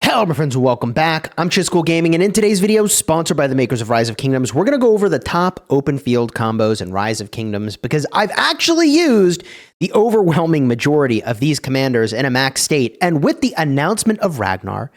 Hello my friends, welcome back. I'm Chisgule Gaming, and in today's video, sponsored by the makers of Rise of Kingdoms, we're going to go over the top open field combos in Rise of Kingdoms because I've actually used the overwhelming majority of these commanders in a max state, and with the announcement of Ragnar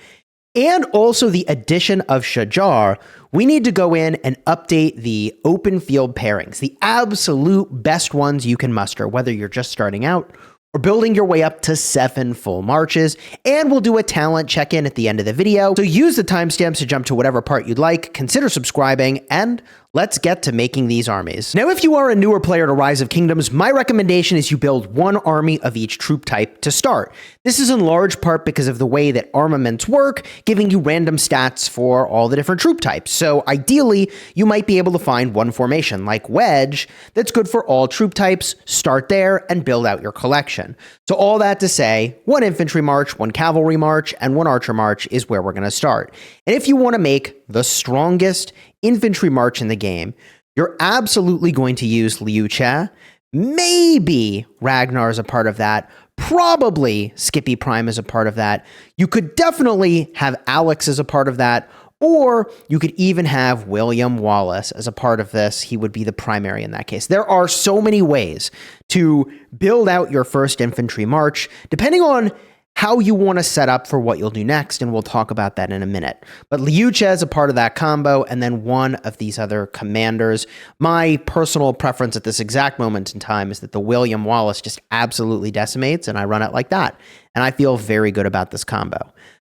and also the addition of Shajar, we need to go in and update the open field pairings, the absolute best ones you can muster, whether you're just starting out or building your way up to 7 full marches, and we'll do a talent check-in at the end of the video. So use the timestamps to jump to whatever part you'd like, consider subscribing, and let's get to making these armies. Now, if you are a newer player to Rise of Kingdoms, my recommendation is you build one army of each troop type to start. This is in large part because of the way that armaments work, giving you random stats for all the different troop types. So ideally, you might be able to find one formation like Wedge that's good for all troop types, start there, and build out your collection. So all that to say, one infantry march, one cavalry march, and one archer march is where we're going to start. And if you want to make the strongest infantry march in the game, you're absolutely going to use Liu Che. Maybe Ragnar is a part of that. Probably Skippy Prime is a part of that. You could definitely have Alex as a part of that, or you could even have William Wallace as a part of this. He would be the primary in that case. There are so many ways to build out your first infantry march, depending on how you want to set up for what you'll do next, and we'll talk about that in a minute. But Liu Che is a part of that combo, and then one of these other commanders. My personal preference at this exact moment in time is that the William Wallace just absolutely decimates, and I run it like that. And I feel very good about this combo.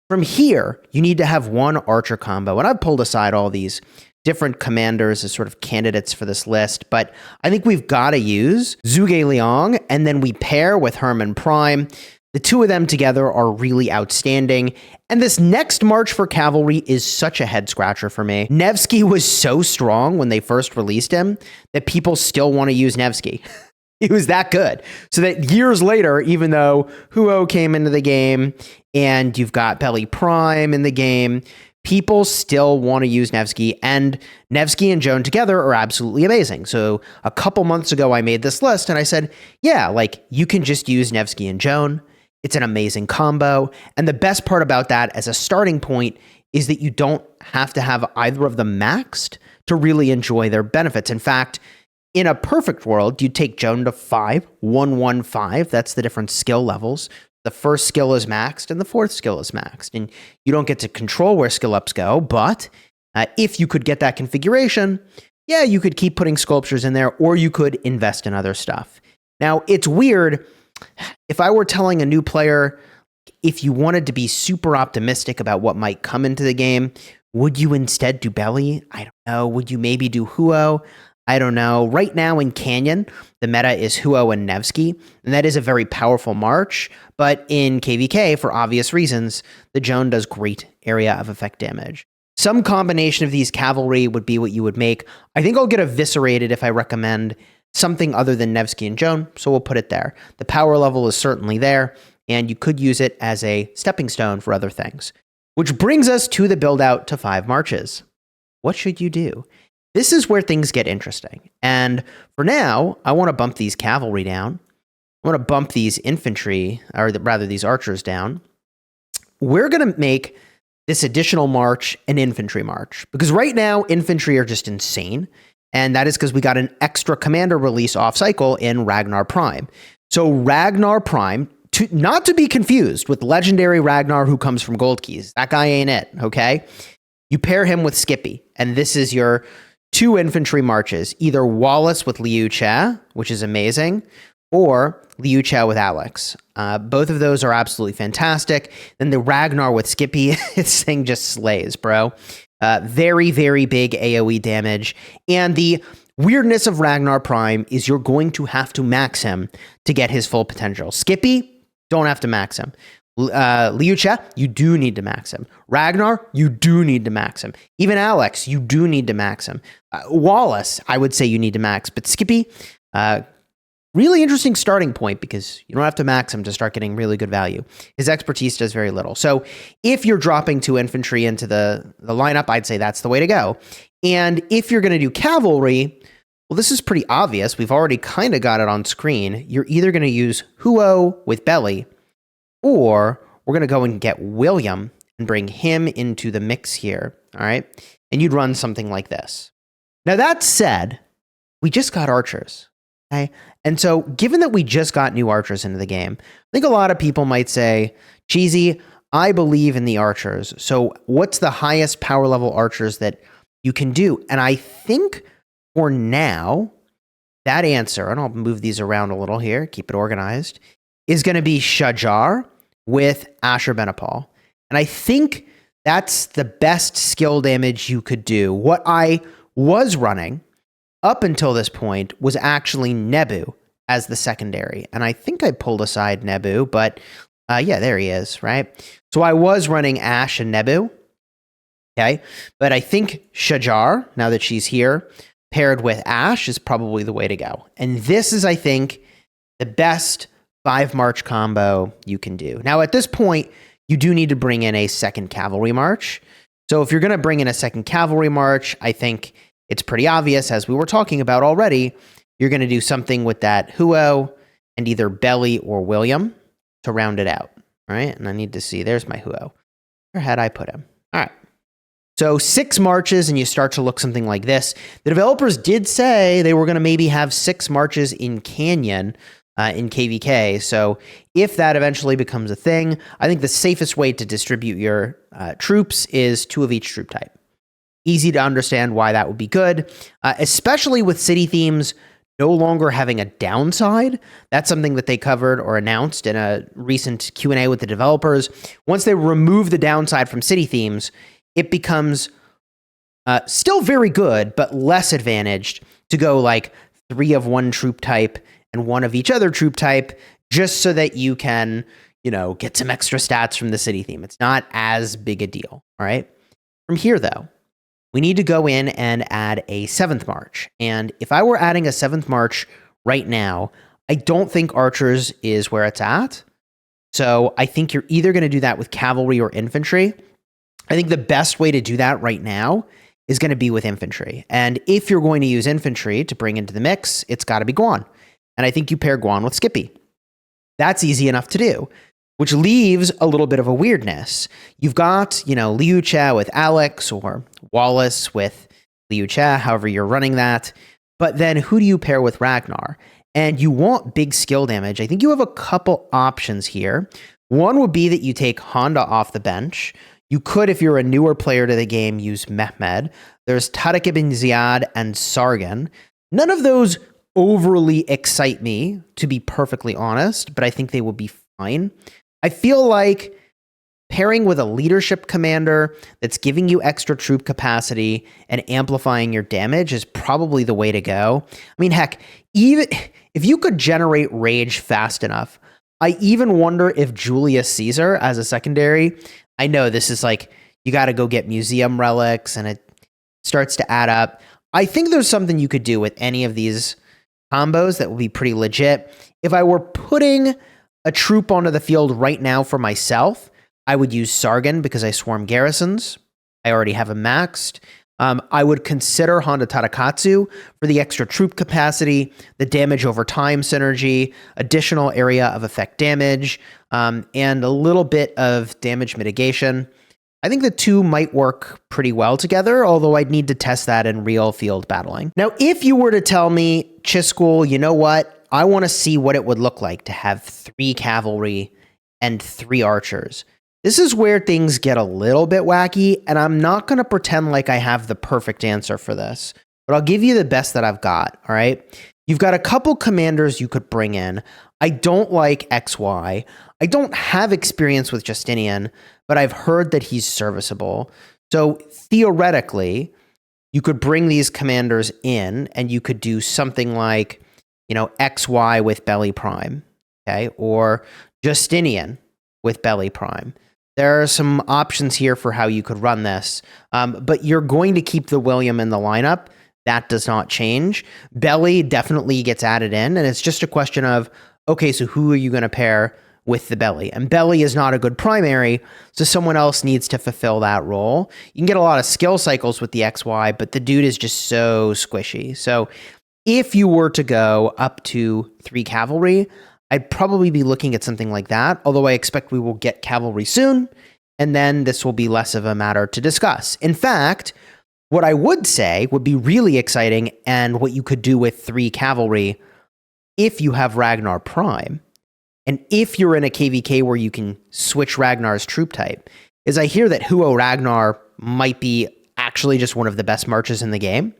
From here, you need to have one archer combo, and I've pulled aside all these different commanders as sort of candidates for this list, but I think we've got to use Zhuge Liang, and then we pair with Hermann Prime. The two of them together are really outstanding, and this next march for cavalry is such a head-scratcher for me. Nevsky was so strong when they first released him that people still want to use Nevsky. He was that good. So that years later, even though Huo came into the game, and you've got Belly Prime in the game, people still want to use Nevsky, and Nevsky and Joan together are absolutely amazing. So a couple months ago, I made this list, and I said, yeah, like, you can just use Nevsky and Joan. It's an amazing combo. And the best part about that as a starting point is that you don't have to have either of them maxed to really enjoy their benefits. In fact, in a perfect world, you take Joan to 5, 1, 1, 5. That's the different skill levels. The first skill is maxed and the fourth skill is maxed. And you don't get to control where skill ups go, but if you could get that configuration, yeah, you could keep putting sculptures in there, or you could invest in other stuff. Now, it's weird. If I were telling a new player, if you wanted to be super optimistic about what might come into the game, would you instead do Belly? I don't know. Would you maybe do Huo? I don't know. Right now in Canyon, the meta is Huo and Nevsky, and that is a very powerful march. But in KVK, for obvious reasons, the Joan does great area of effect damage. Some combination of these cavalry would be what you would make. I think I'll get eviscerated if I recommend something other than Nevsky and Joan, so we'll put it there. The power level is certainly there, and you could use it as a stepping stone for other things. Which brings us to the build out to 5 marches. What should you do? This is where things get interesting. And for now, I want to bump these cavalry down. I want to bump these infantry, or rather these archers down. We're going to make this additional march an infantry march, because right now, infantry are just insane. And that is because we got an extra commander release off cycle in Ragnar Prime. So Ragnar Prime, not to be confused with legendary Ragnar who comes from Gold Keys. That guy ain't it, okay? You pair him with Skippy, and this is your 2 infantry marches. Either Wallace with Liu Che, which is amazing, or Liu Che with Alex. Both of those are absolutely fantastic. Then the Ragnar with Skippy, this thing just slays, bro. Very, very big AoE damage. And the weirdness of Ragnar Prime is you're going to have to max him to get his full potential. Skippy, don't have to max him. Liu Che, you do need to max him. Ragnar, you do need to max him. Even Alex, you do need to max him. Wallace, I would say you need to max. But Skippy, really interesting starting point because you don't have to max him to start getting really good value. His expertise does very little. So if you're dropping 2 infantry into the lineup, I'd say that's the way to go. And if you're going to do cavalry, well, this is pretty obvious. We've already kind of got it on screen. You're either going to use Huo with Belly, or we're going to go and get William and bring him into the mix here, all right? And you'd run something like this. Now, that said, we just got archers, okay? And so given that we just got new archers into the game, I think a lot of people might say, Cheesy, I believe in the archers. So what's the highest power level archers that you can do? And I think for now, that answer, and I'll move these around a little here, keep it organized, is going to be Shajar with Ashurbanipal. And I think that's the best skill damage you could do. What I was running up until this point was actually Nebu as the secondary. And I think I pulled aside Nebu, but yeah, there he is, right? So I was running Ash and Nebu, okay? But I think Shajar, now that she's here, paired with Ash is probably the way to go. And this is, I think, the best 5-march combo you can do. Now, at this point, you do need to bring in a second cavalry march. So if you're going to bring in a second cavalry march, I think it's pretty obvious, as we were talking about already, you're going to do something with that Huo and either Belly or William to round it out, right? And I need to see, there's my Huo. Where had I put him? All right. So 6 marches and you start to look something like this. The developers did say they were going to maybe have 6 marches in Canyon in KVK. So if that eventually becomes a thing, I think the safest way to distribute your troops is 2 of each troop type. Easy to understand why that would be good, especially with city themes no longer having a downside. That's something that they covered or announced in a recent Q&A with the developers. Once they remove the downside from city themes, it becomes still very good, but less advantaged to go like 3 of one troop type and 1 of each other troop type, just so that you can, get some extra stats from the city theme. It's not as big a deal, all right? From here, though, we need to go in and add a 7th march. And if I were adding a 7th march right now, I don't think archers is where it's at. So I think you're either going to do that with cavalry or infantry. I think the best way to do that right now is going to be with infantry. And if you're going to use infantry to bring into the mix, it's got to be Guan. And I think you pair Guan with Skippy. That's easy enough to do, which leaves a little bit of a weirdness. You've got, Liu Cha with Alex or Wallace with Liu Cha, however you're running that. But then who do you pair with Ragnar? And you want big skill damage. I think you have a couple options here. One would be that you take Honda off the bench. You could, if you're a newer player to the game, use Mehmed. There's Tariq ibn Ziyad and Sargon. None of those overly excite me, to be perfectly honest, but I think they will be fine. I feel like pairing with a leadership commander that's giving you extra troop capacity and amplifying your damage is probably the way to go. I mean, heck, even if you could generate rage fast enough, I even wonder if Julius Caesar as a secondary, I know this is like, you got to go get museum relics and it starts to add up. I think there's something you could do with any of these combos that would be pretty legit. If I were putting a troop onto the field right now for myself, I would use Sargon because I swarm garrisons. I already have him maxed. I would consider Honda Tadakatsu for the extra troop capacity, the damage over time synergy, additional area of effect damage, and a little bit of damage mitigation. I think the 2 might work pretty well together, although I'd need to test that in real field battling. Now, if you were to tell me, Chisgule, you know what? I want to see what it would look like to have 3 cavalry and 3 archers. This is where things get a little bit wacky, and I'm not going to pretend like I have the perfect answer for this, but I'll give you the best that I've got, all right? You've got a couple commanders you could bring in. I don't like XY. I don't have experience with Justinian, but I've heard that he's serviceable. So theoretically, you could bring these commanders in and you could do something like, XY with Belly Prime, okay? Or Justinian with Belly Prime. There are some options here for how you could run this, but you're going to keep the William in the lineup. That does not change. Belly definitely gets added in, and it's just a question of, okay, so who are you going to pair with the Belly? And Belly is not a good primary, so someone else needs to fulfill that role. You can get a lot of skill cycles with the XY, but the dude is just so squishy. So if you were to go up to 3 cavalry, I'd probably be looking at something like that, although I expect we will get cavalry soon, and then this will be less of a matter to discuss. In fact, what I would say would be really exciting and what you could do with 3 cavalry if you have Ragnar Prime, and if you're in a KVK where you can switch Ragnar's troop type, is I hear that Huo Ragnar might be actually just one of the best marches in the game.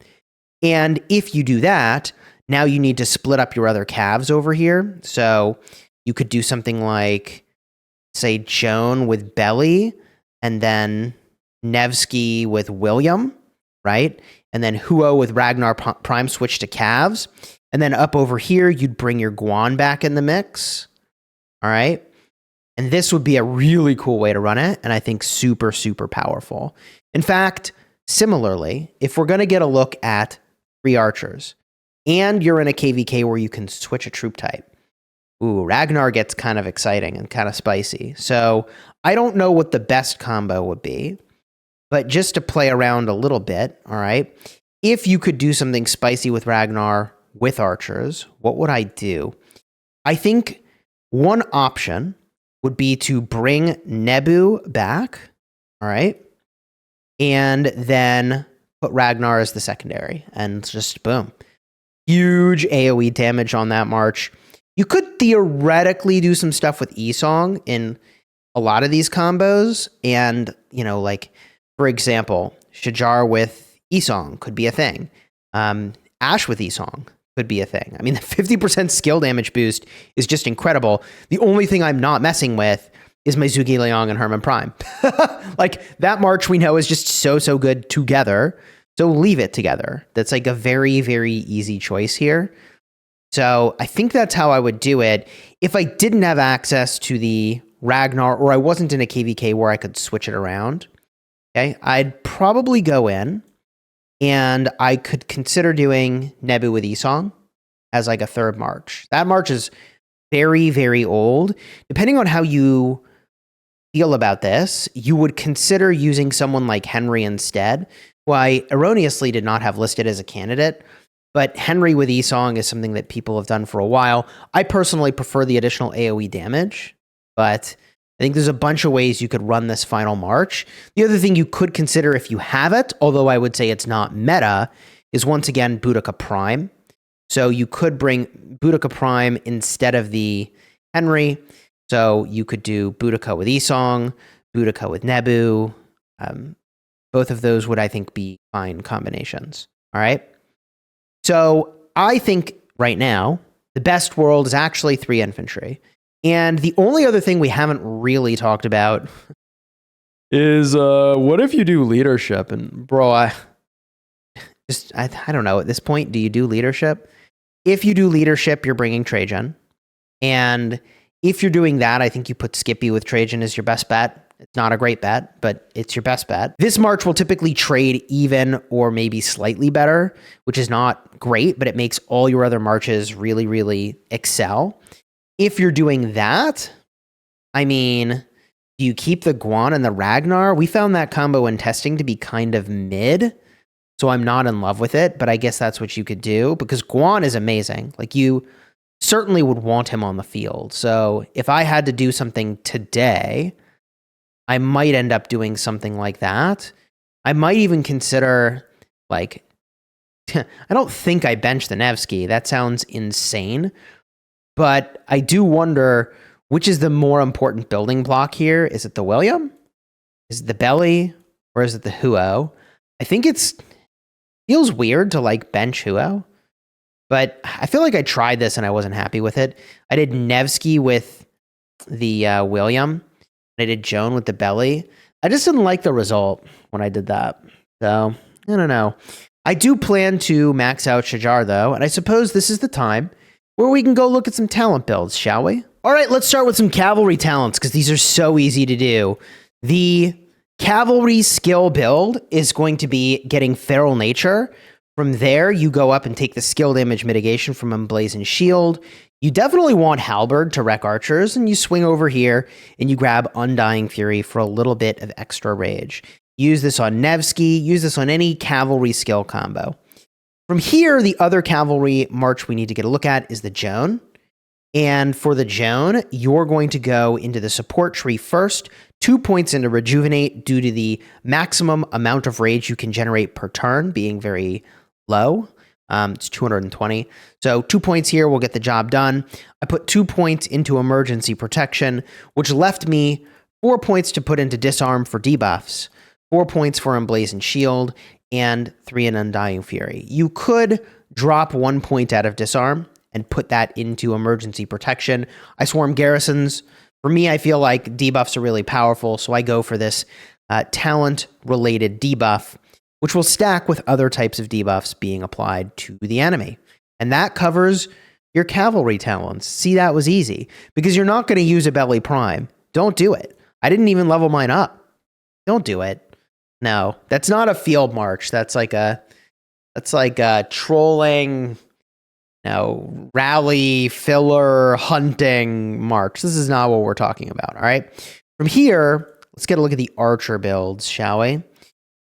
And if you do that, now you need to split up your other calves over here. So you could do something like, say, Joan with Belly, and then Nevsky with William, right? And then Huo with Ragnar Prime switch to calves. And then up over here, you'd bring your Guan back in the mix. All right. And this would be a really cool way to run it. And I think super, super powerful. In fact, similarly, if we're going to get a look at 3 archers and you're in a KVK where you can switch a troop type, ooh, Ragnar gets kind of exciting and kind of spicy. So I don't know what the best combo would be, but just to play around a little bit, all right, if you could do something spicy with Ragnar with archers, what would I do? I think one option would be to bring Nebu back, all right, and then put Ragnar as the secondary, and just boom. Huge AoE damage on that march. You could theoretically do some stuff with Esong in a lot of these combos, and, you know, like, for example, Shajar with Esong could be a thing. Ash with Esong could be a thing. I mean, the 50% skill damage boost is just incredible. The only thing I'm not messing with is my Zhuge Liang and Hermann Prime. Like, that march we know is just so good together. So leave it together. That's like a very, very easy choice here. So I think that's how I would do it. If I didn't have access to the Ragnar, or I wasn't in a KVK where I could switch it around, okay, I'd probably go in and I could consider doing Nebu with Esong as like a 3rd march. That march is very, very old. Depending on how you feel about this, you would consider using someone like Henry instead, who I erroneously did not have listed as a candidate. But Henry with Esong is something that people have done for a while. I personally prefer the additional AoE damage, but I think there's a bunch of ways you could run this final march. The other thing you could consider if you have it, although I would say it's not meta, is once again Boudica Prime. So you could bring Boudica Prime instead of the Henry. So you could do Boudica with Esong, Boudica with Nebu. Both of those would, I think, be fine combinations. All right. So I think right now, the best world is actually 3 infantry. And the only other thing we haven't really talked about is what if you do leadership? And bro, I don't know. At this point, do you do leadership? If you do leadership, you're bringing Trajan. And if you're doing that, I think you put Skippy with Trajan as your best bet. It's not a great bet, but it's your best bet. This march will typically trade even or maybe slightly better, which is not great, but it makes all your other marches really, really excel. If you're doing that, I mean, do you keep the Guan and the Ragnar? We found that combo in testing to be kind of mid, so I'm not in love with it, but I guess that's what you could do, because Guan is amazing. Like, you certainly would want him on the field. So if I had to do something today, I might end up doing something like that. I might even consider, like, I don't think I bench the Nevsky. That sounds insane. But I do wonder, which is the more important building block here? Is it the William? Is it the Belly? Or is it the Huo? I think feels weird to, like, bench Huo. But I feel like I tried this and I wasn't happy with it. I did Nevsky with the William. I did Joan with the Belly. I just didn't like the result when I did that. So, I don't know. I do plan to max out Shajar, though, and I suppose this is the time where we can go look at some talent builds, shall we? All right, let's start with some Cavalry Talents, because these are so easy to do. The Cavalry skill build is going to be getting Feral Nature. From there, you go up and take the skill damage mitigation from Emblazoned Shield. You definitely want Halberd to wreck archers, and you swing over here and you grab Undying Fury for a little bit of extra rage. Use this on Nevsky, use this on any cavalry skill combo. From here, the other cavalry march we need to get a look at is the Joan. And for the Joan, you're going to go into the support tree first 2 points into Rejuvenate due to the maximum amount of rage you can generate per turn being very low. It's 220. So 2 points here will get the job done. I put 2 points into Emergency Protection, which left me 4 points to put into Disarm for debuffs, 4 points for Emblazoned Shield, and 3 in Undying Fury. You could drop 1 point out of Disarm and put that into Emergency Protection. I swarm garrisons. For me, I feel like debuffs are really powerful, so I go for this talent-related debuff, which will stack with other types of debuffs being applied to the enemy. And that covers your Cavalry Talents. See, that was easy, because you're not going to use a Belly Prime. Don't do it. I didn't even level mine up. Don't do it. No, that's not a field march. That's like a trolling, rally, filler, hunting march. This is not what we're talking about, all right? From here, let's get a look at the archer builds, shall we?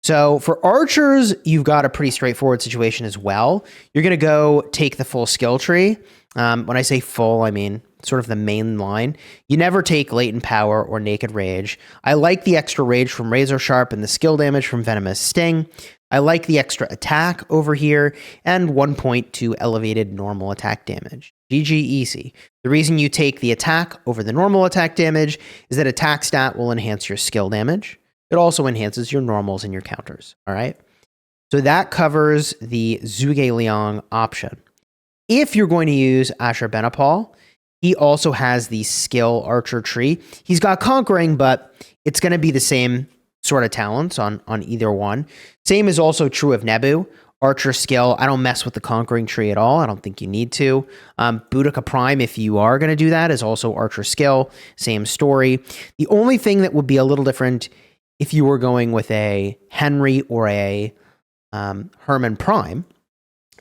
So for archers, you've got a pretty straightforward situation as well. You're going to go take the full skill tree. When I say full, I mean sort of the main line. You never take Latent Power or Naked Rage. I like the extra rage from Razor Sharp and the skill damage from Venomous Sting. I like the extra attack over here, and 1 point to elevated normal attack damage. GG easy. The reason you take the attack over the normal attack damage is that attack stat will enhance your skill damage. It also enhances your normals and your counters, all right? So that covers the Zhuge Liang option. If you're going to use Ashurbanipal, he also has the skill archer tree. He's got Conquering, but it's going to be the same sort of talents on either one. Same is also true of Nebu. Archer skill, I don't mess with the Conquering tree at all. I don't think you need to. Boudica Prime, if you are going to do that, is also Archer skill. Same story. The only thing that would be a little different if you were going with a Henry or a Herman Prime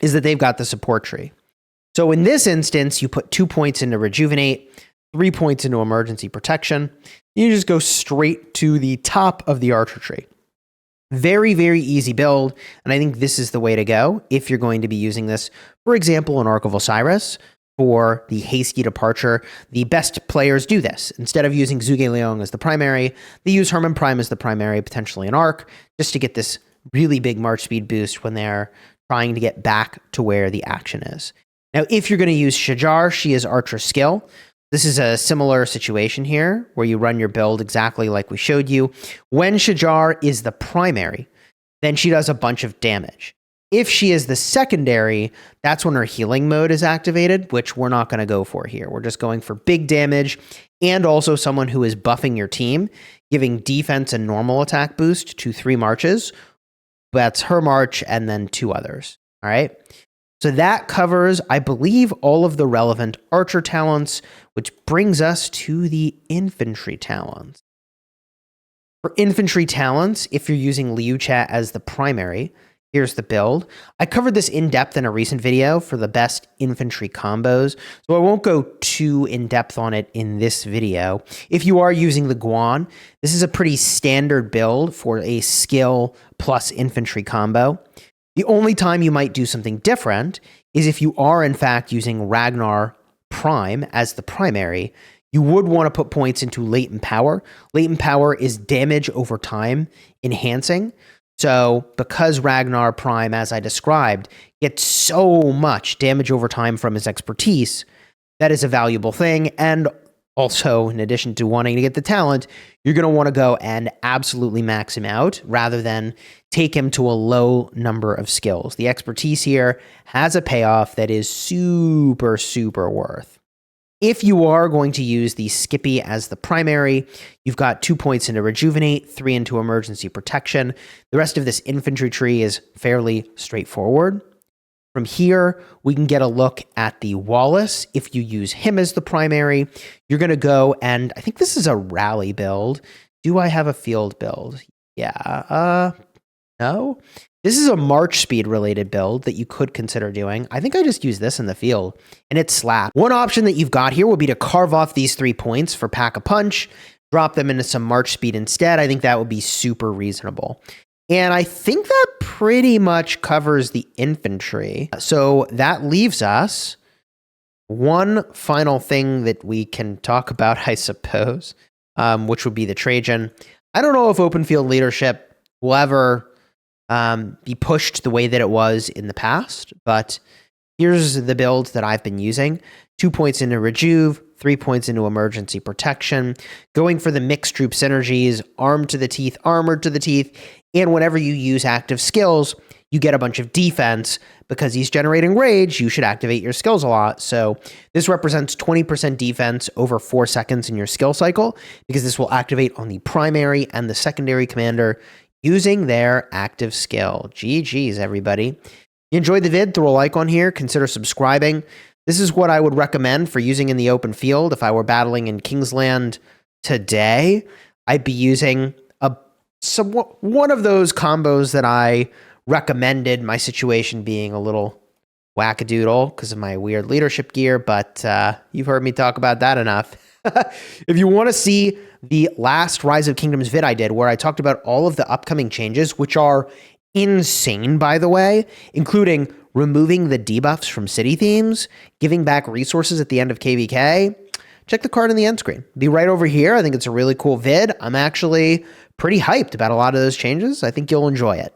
is that they've got the support tree. So in this instance, you put 2 points into Rejuvenate, 3 points into Emergency Protection. You just go straight to the top of the archer tree. Very, very easy build, and I think this is the way to go if you're going to be using this, for example, in Arc of Osiris for the hasty departure. The best players do this. Instead of using Zhuge Liang as the primary, they use Herman Prime as the primary, potentially an Arc, just to get this really big march speed boost when they're trying to get back to where the action is. Now, if you're going to use Shajar, she is Archer skill. This is a similar situation here where you run your build exactly like we showed you. When Shajar is the primary, then she does a bunch of damage. If she is the secondary, that's when her healing mode is activated, which we're not going to go for here. We're just going for big damage and also someone who is buffing your team, giving defense and normal attack boost to 3 marches. That's her march and then 2 others. All right. So that covers, I believe, all of the relevant archer talents, which brings us to the infantry talents. For infantry talents, if you're using Liu Cha as the primary, here's the build. I covered this in depth in a recent video for the best infantry combos, so I won't go too in depth on it in this video. If you are using the Guan, this is a pretty standard build for a skill plus infantry combo. The only time you might do something different is if you are, in fact, using Ragnar Prime as the primary. You would want to put points into Latent Power. Latent Power is damage over time enhancing. So because Ragnar Prime, as I described, gets so much damage over time from his expertise, that is a valuable thing. And also, in addition to wanting to get the talent, you're going to want to go and absolutely max him out rather than take him to a low number of skills. The expertise here has a payoff that is super, super worth. If you are going to use the Skippy as the primary, you've got 2 points into Rejuvenate, 3 into Emergency Protection. The rest of this infantry tree is fairly straightforward. From here, we can get a look at the Wallace. If you use him as the primary, you're going to go and I think this is a rally build. Do I have a field build? Yeah. No. This is a march speed related build that you could consider doing. I think I just use this in the field and it's slap. One option that you've got here would be to carve off these 3 points for Pack a Punch, drop them into some march speed instead. I think that would be super reasonable. And I think that pretty much covers the infantry. So that leaves us one final thing that we can talk about, I suppose. which would be the Trajan. I don't know if open field leadership will ever be pushed the way that it was in the past, but here's the build that I've been using. 2 points into Rejuve, 3 points into Emergency Protection, going for the mixed troop synergies, Armed to the Teeth, Armored to the Teeth, and whenever you use active skills, you get a bunch of defense. Because he's generating rage, you should activate your skills a lot. So this represents 20% defense over 4 seconds in your skill cycle, because this will activate on the primary and the secondary commander using their active skill. GG's, everybody. If you enjoyed the vid, throw a like on here, consider subscribing. This is what I would recommend for using in the open field. If I were battling in Kingsland today, I'd be using one of those combos that I recommended, my situation being a little wackadoodle because of my weird leadership gear, but you've heard me talk about that enough. If you want to see the last Rise of Kingdoms vid I did, where I talked about all of the upcoming changes, which are insane, by the way, including removing the debuffs from city themes, giving back resources at the end of KVK, check the card in the end screen. Be right over here. I think it's a really cool vid. I'm actually pretty hyped about a lot of those changes. I think you'll enjoy it.